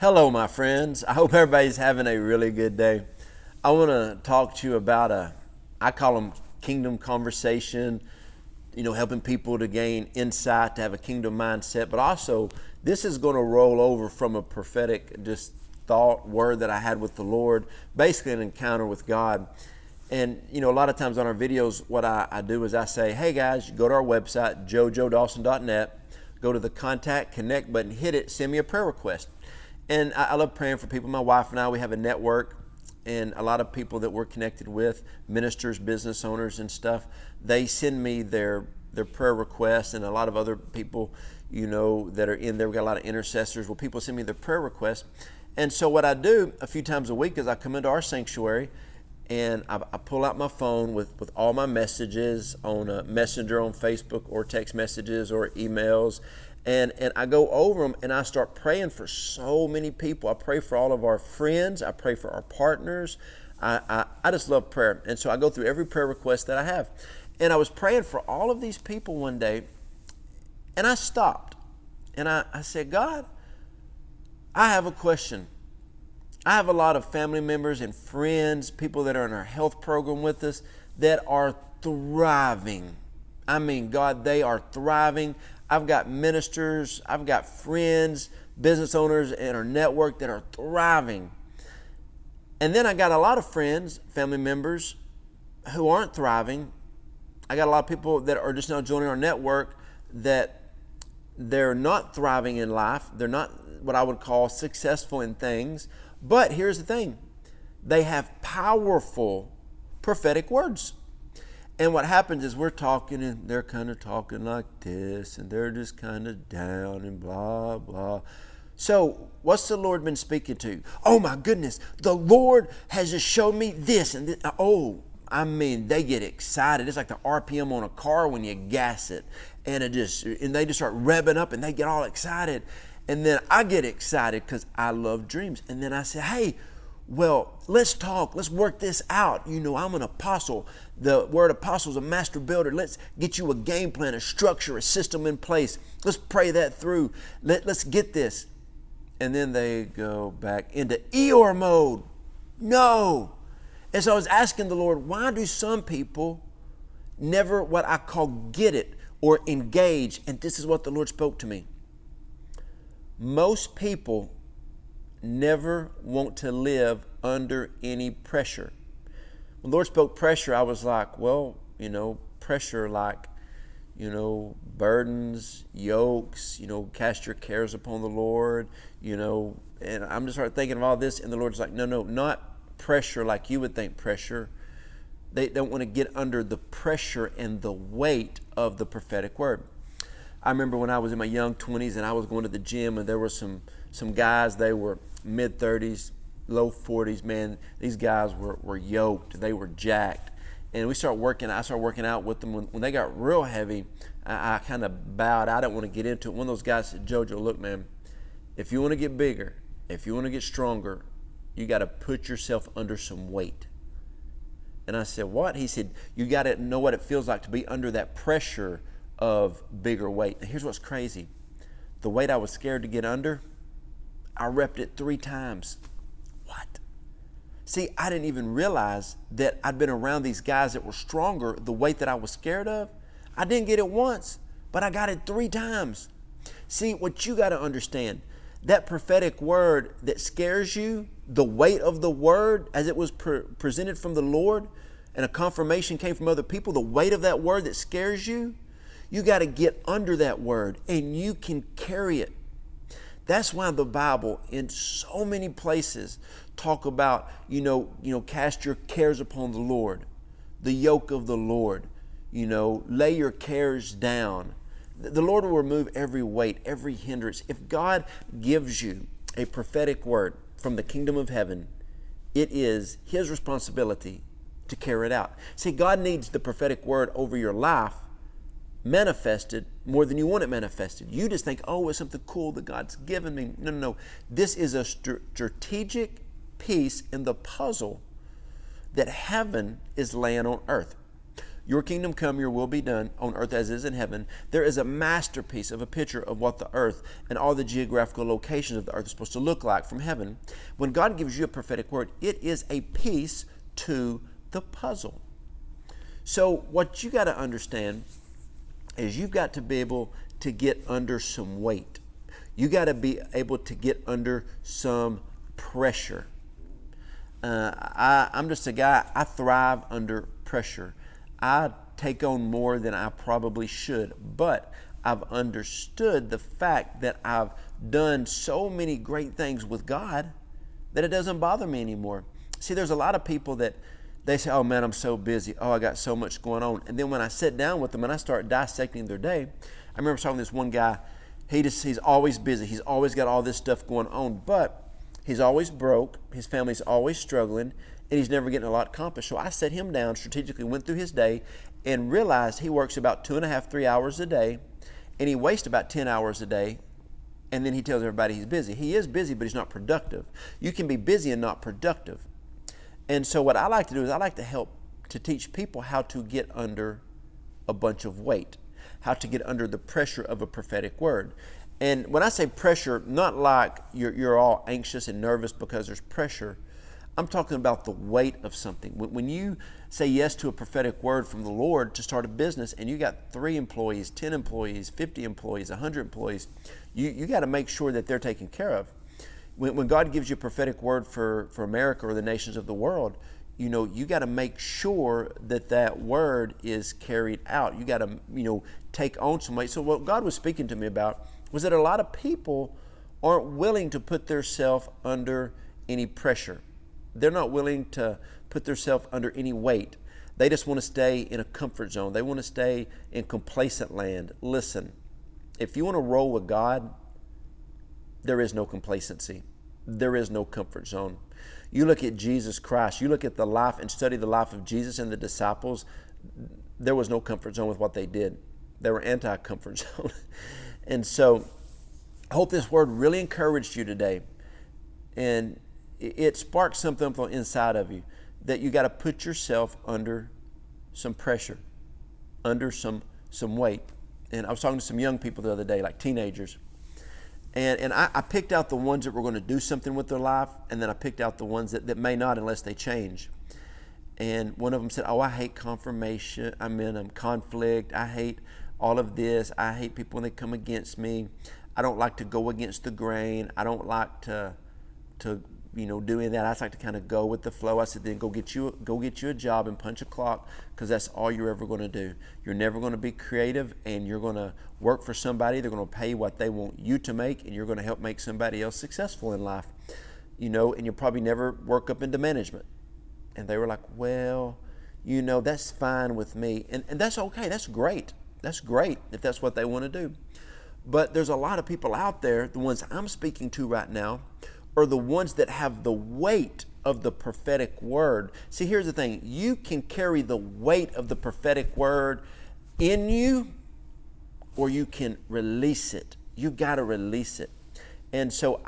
Hello, my friends. I hope everybody's having a really good day. I want to talk to you about I call them kingdom conversation, helping people to gain insight, to have a kingdom mindset. But also, this is going to roll over from a prophetic just thought, word that I had with the Lord, basically an encounter with God. And, a lot of times on our videos, what I do is I say, hey guys, you go to our website, jojodawson.net, go to the contact, connect button, hit it, send me a prayer request. And I love praying for people. My wife and I, we have a network, and a lot of people that we're connected with, ministers, business owners and stuff, they send me their prayer requests, and a lot of other people, that are in there. We've got a lot of intercessors. Well, people send me their prayer requests. And so what I do a few times a week is I come into our sanctuary, and I pull out my phone with all my messages on Messenger on Facebook, or text messages or emails, and I go over them and I start praying for so many people. I pray for all of our friends. I pray for our partners. I just love prayer. And so I go through every prayer request that I have. And I was praying for all of these people one day, and I stopped. And I said, God, I have a question. I have a lot of family members and friends, people that are in our health program with us, that are thriving. I mean, God, they are thriving. I've got ministers, I've got friends, business owners in our network that are thriving. And then I got a lot of friends, family members who aren't thriving. I got a lot of people that are just now joining our network that they're not thriving in life. They're not what I would call successful in things. But here's the thing. They have powerful prophetic words. And what happens is we're talking and they're kind of talking like this, and they're just kind of down and blah, blah. So what's the Lord been speaking to you? Oh my goodness, the Lord has just showed me this and this. They get excited. It's like the RPM on a car when you gas it, and they just start revving up and they get all excited. And then I get excited because I love dreams. And then I say, hey, well, let's talk. Let's work this out. I'm an apostle. The word apostle is a master builder. Let's get you a game plan, a structure, a system in place. Let's pray that through. Let's get this. And then they go back into Eeyore mode. No. And so I was asking the Lord, why do some people never what I call get it or engage? And this is what the Lord spoke to me. Most people never want to live under any pressure. When the Lord spoke pressure, I was like, pressure like, burdens, yokes, cast your cares upon the Lord, and I'm just started thinking of all this, and the Lord's like, no, not pressure like you would think pressure. They don't want to get under the pressure and the weight of the prophetic word. I remember when I was in my young 20s and I was going to the gym, and there were some guys, they were mid-30s, low 40s, man. These guys were yoked. They were jacked. And I started working out with them. When they got real heavy, I kind of bowed. I didn't want to get into it. One of those guys said, Jojo, look, man, if you want to get bigger, if you want to get stronger, you got to put yourself under some weight. And I said, what? He said, you got to know what it feels like to be under that pressure of bigger weight. And here's what's crazy. The weight I was scared to get under, I repped it 3 times. What? See, I didn't even realize that I'd been around these guys that were stronger. The weight that I was scared of, I didn't get it once, but I got it 3 times. See, what you got to understand, that prophetic word that scares you, the weight of the word as it was presented from the Lord, and a confirmation came from other people, the weight of that word that scares you, you got to get under that word and you can carry it. That's why the Bible in so many places talk about, cast your cares upon the Lord, the yoke of the Lord, lay your cares down. The Lord will remove every weight, every hindrance. If God gives you a prophetic word from the kingdom of heaven, it is His responsibility to carry it out. See, God needs the prophetic word over your life manifested more than you want it manifested. You just think, oh, it's something cool that God's given me. No. This is a strategic piece in the puzzle that heaven is laying on earth. Your kingdom come, your will be done on earth as it is in heaven. There is a masterpiece of a picture of what the earth and all the geographical locations of the earth are supposed to look like from heaven. When God gives you a prophetic word, it is a piece to the puzzle. So what you got to understand is you've got to be able to get under some weight. You got to be able to get under some pressure. I'm just a guy, I thrive under pressure. I take on more than I probably should, but I've understood the fact that I've done so many great things with God that it doesn't bother me anymore. See, there's a lot of people that they say, oh man, I'm so busy. Oh, I got so much going on. And then when I sit down with them and I start dissecting their day, I remember talking to this one guy, he's always busy. He's always got all this stuff going on, but he's always broke. His family's always struggling, and he's never getting a lot accomplished. So I sat him down, strategically went through his day, and realized he works about 2.5, 3 hours a day, and he wastes about 10 hours a day, and then he tells everybody he's busy. He is busy, but he's not productive. You can be busy and not productive. And so what I like to do is I like to help to teach people how to get under a bunch of weight, how to get under the pressure of a prophetic word. And when I say pressure, not like you're all anxious and nervous because there's pressure. I'm talking about the weight of something. When you say yes to a prophetic word from the Lord to start a business and you got 3 employees, 10 employees, 50 employees, 100 employees, you got to make sure that they're taken care of. When God gives you a prophetic word for America or the nations of the world, you got to make sure that word is carried out. You got to, take on some weight. So what God was speaking to me about was that a lot of people aren't willing to put themselves under any pressure. They're not willing to put themselves under any weight. They just want to stay in a comfort zone. They want to stay in complacent land. Listen, if you want to roll with God, there is no complacency. There is no comfort zone. You look at Jesus Christ, you look at the life and study the life of Jesus and the disciples, there was no comfort zone with what they did. They were anti-comfort zone. And so I hope this word really encouraged you today. And it sparked something up on the inside of you that you got to put yourself under some pressure, under some weight. And I was talking to some young people the other day, like teenagers. And I picked out the ones that were going to do something with their life, and then I picked out the ones that may not unless they change. And one of them said, I hate confirmation. I'm in conflict. I hate all of this. I hate people when they come against me. I don't like to go against the grain. I don't like to doing that. I just like to kind of go with the flow. I said, then go get you a job and punch a clock, because that's all you're ever going to do. You're never going to be creative, and you're going to work for somebody. They're going to pay you what they want you to make, and you're going to help make somebody else successful in life. And you'll probably never work up into management. And they were like, well, that's fine with me. And that's okay. That's great. That's great if that's what they want to do. But there's a lot of people out there, the ones I'm speaking to right now, are the ones that have the weight of the prophetic word. See, here's the thing. You can carry the weight of the prophetic word in you, or you can release it. You got to release it. And so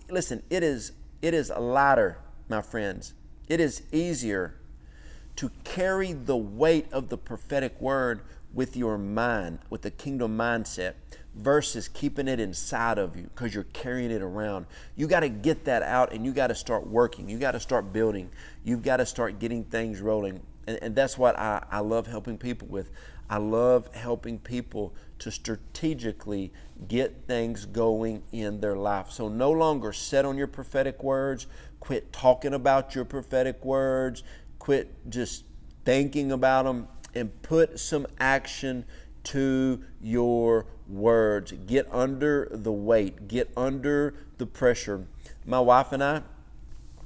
listen, it is lighter, my friends. It is easier to carry the weight of the prophetic word with your mind, with the kingdom mindset, versus keeping it inside of you because you're carrying it around. You got to get that out, and you got to start working. You got to start building. You've got to start getting things rolling. And that's what I love helping people with. I love helping people to strategically get things going in their life. So no longer set on your prophetic words. Quit talking about your prophetic words. Quit just thinking about them, and put some action to your words. Get under the weight. Get under the pressure. My wife and I,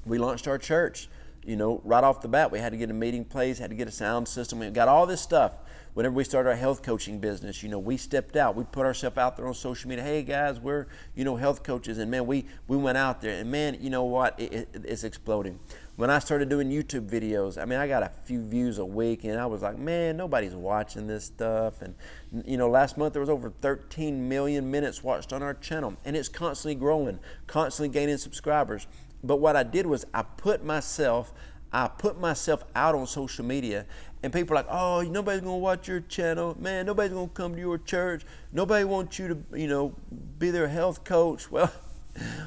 we launched our church. Right off the bat, we had to get a meeting place, had to get a sound system. We got all this stuff. Whenever we started our health coaching business, we stepped out. We put ourselves out there on social media. Hey guys, we're, health coaches. And man, we went out there, and man, you know what? It's exploding. When I started doing YouTube videos, I got a few views a week, and I was like, man, nobody's watching this stuff. And, last month there was over 13 million minutes watched on our channel, and it's constantly growing, constantly gaining subscribers. But what I did was I put myself I put myself out on social media, and people are like, oh, nobody's going to watch your channel. Man, nobody's going to come to your church. Nobody wants you to, be their health coach. Well,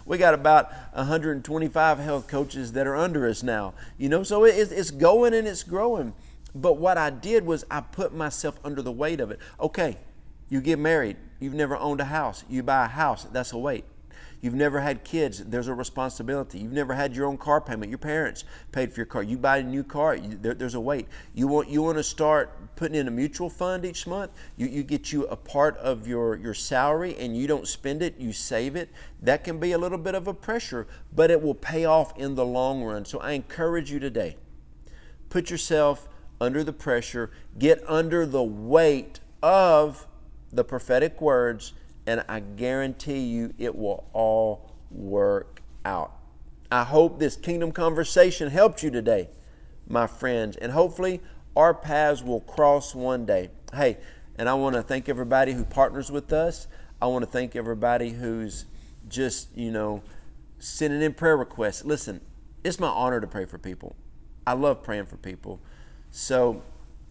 we got about 125 health coaches that are under us now, so it's going and it's growing. But what I did was I put myself under the weight of it. Okay, you get married. You've never owned a house. You buy a house. That's a weight. You've never had kids. There's a responsibility. You've never had your own car payment. Your parents paid for your car. You buy a new car. There's a weight. You want to start putting in a mutual fund each month. You get you a part of your salary, and you don't spend it. You save it. That can be a little bit of a pressure, but it will pay off in the long run. So I encourage you today, put yourself under the pressure. Get under the weight of the prophetic words, and I guarantee you it will all work out. I hope this kingdom conversation helped you today, my friends, and hopefully our paths will cross one day. Hey, and I want to thank everybody who partners with us. I want to thank everybody who's just, sending in prayer requests. Listen, it's my honor to pray for people. I love praying for people. So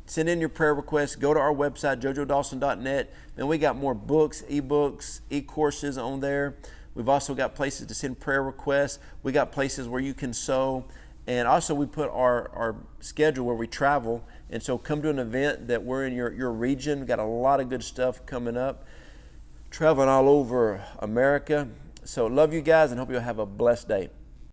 send in your prayer requests. Go to our website, jojodawson.net. And we got more books, ebooks, e-courses on there. We've also got places to send prayer requests. We got places where you can sow. And also we put our schedule where we travel. And so come to an event that we're in your region. We've got a lot of good stuff coming up. Traveling all over America. So love you guys and hope you'll have a blessed day.